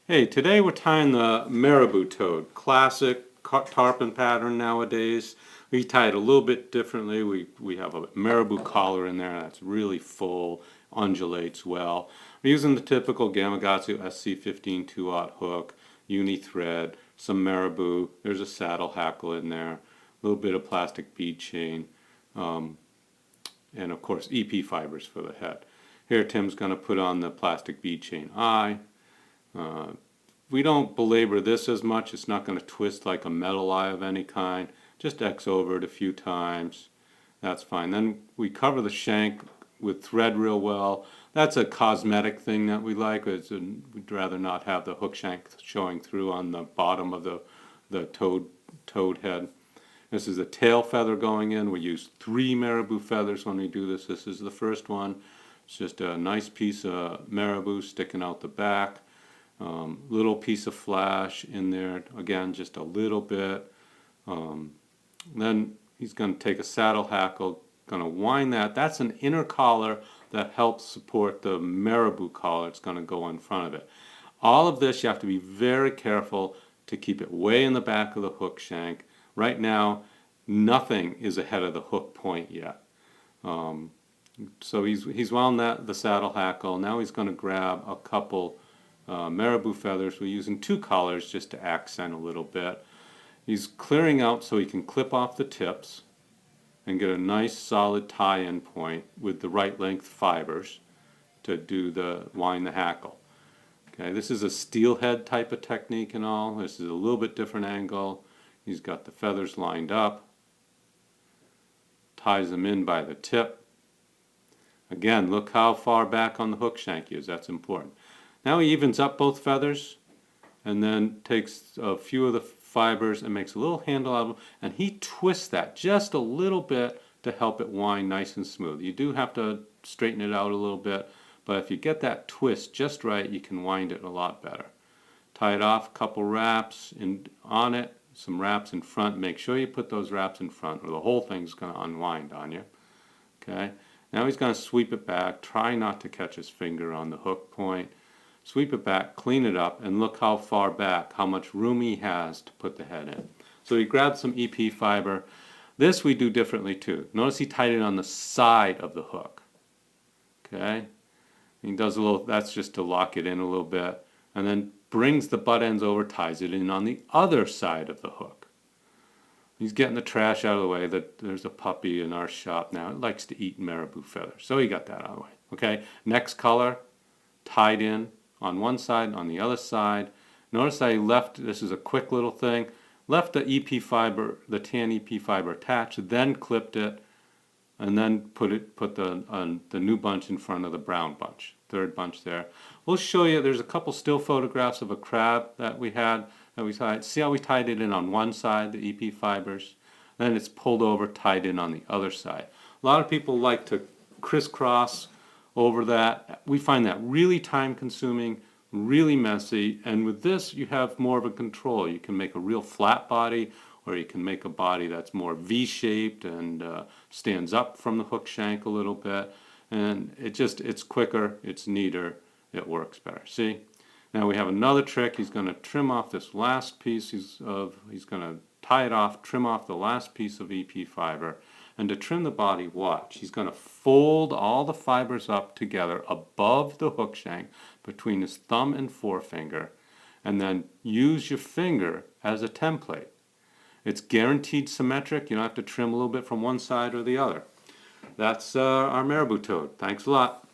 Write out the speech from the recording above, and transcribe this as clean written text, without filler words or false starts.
Hey, today we're tying the Marabou Toad, classic tarpon pattern nowadays. We tie it a little bit differently. We have a marabou collar in there that's really full, undulates well. We're using the typical Gamakatsu SC15 2/0 hook, uni thread, some marabou. There's a saddle hackle in there, a little bit of plastic bead chain, and of course EP fibers for the head. Here Tim's going to put on the plastic bead chain eye. We don't belabor this as much. It's not going to twist like a metal eye of any kind. Just X over it a few times. That's fine. Then we cover the shank with thread real well. That's a cosmetic thing that we like. We'd rather not have the hook shank showing through on the bottom of the toad head. This is a tail feather going in. We use 3 marabou feathers when we do this. This is the first one. It's just a nice piece of marabou sticking out the back. Little piece of flash in there, again just a little bit. Then he's going to take a saddle hackle, going to wind that. That's an inner collar that helps support the marabou collar. It's going to go in front of it. All of this you have to be very careful to keep it way in the back of the hook shank. Right now nothing is ahead of the hook point yet. So he's wound the saddle hackle. Now he's going to grab a couple marabou feathers. We're using 2 collars just to accent a little bit. He's clearing out so he can clip off the tips and get a nice solid tie-in point with the right length fibers to do wind the hackle. Okay, this is a steelhead type of technique and all. This is a little bit different angle. He's got the feathers lined up, ties them in by the tip. Again, look how far back on the hook shank he is. That's important. Now he evens up both feathers and then takes a few of the fibers and makes a little handle out of them, and he twists that just a little bit to help it wind nice and smooth. You do have to straighten it out a little bit, but if you get that twist just right, you can wind it a lot better. Tie it off, a couple wraps on it, some wraps in front. Make sure you put those wraps in front or the whole thing's going to unwind on you. Okay. Now he's going to sweep it back. Try not to catch his finger on the hook point. Sweep it back, clean it up, and look how far back, how much room he has to put the head in. So he grabbed some EP fiber. This we do differently too. Notice he tied it on the side of the hook. Okay? He does a little, that's just to lock it in a little bit, and then brings the butt ends over, ties it in on the other side of the hook. He's getting the trash out of the way. There's a puppy in our shop now. It likes to eat marabou feathers. So he got that out of the way. Okay? Next color, tied in on one side, on the other side. Notice I left, this is a quick little thing, left the EP fiber, the tan EP fiber attached, then clipped it, and then put the new bunch in front of the brown bunch, third bunch there. We'll show you, there's a couple still photographs of a crab that we had, that we tied. See how we tied it in on one side, the EP fibers, then it's pulled over, tied in on the other side. A lot of people like to crisscross over that. We find that really time consuming, really messy, and with this you have more of a control. You can make a real flat body, or you can make a body that's more V-shaped and stands up from the hook shank a little bit, and it's quicker, it's neater, it works better. See? Now we have another trick. He's going to trim off this last piece. He's going to tie it off, trim off the last piece of EP fiber. And to trim the body, watch. He's going to fold all the fibers up together above the hook shank between his thumb and forefinger, and then use your finger as a template. It's guaranteed symmetric. You don't have to trim a little bit from one side or the other. That's our marabou toad. Thanks a lot.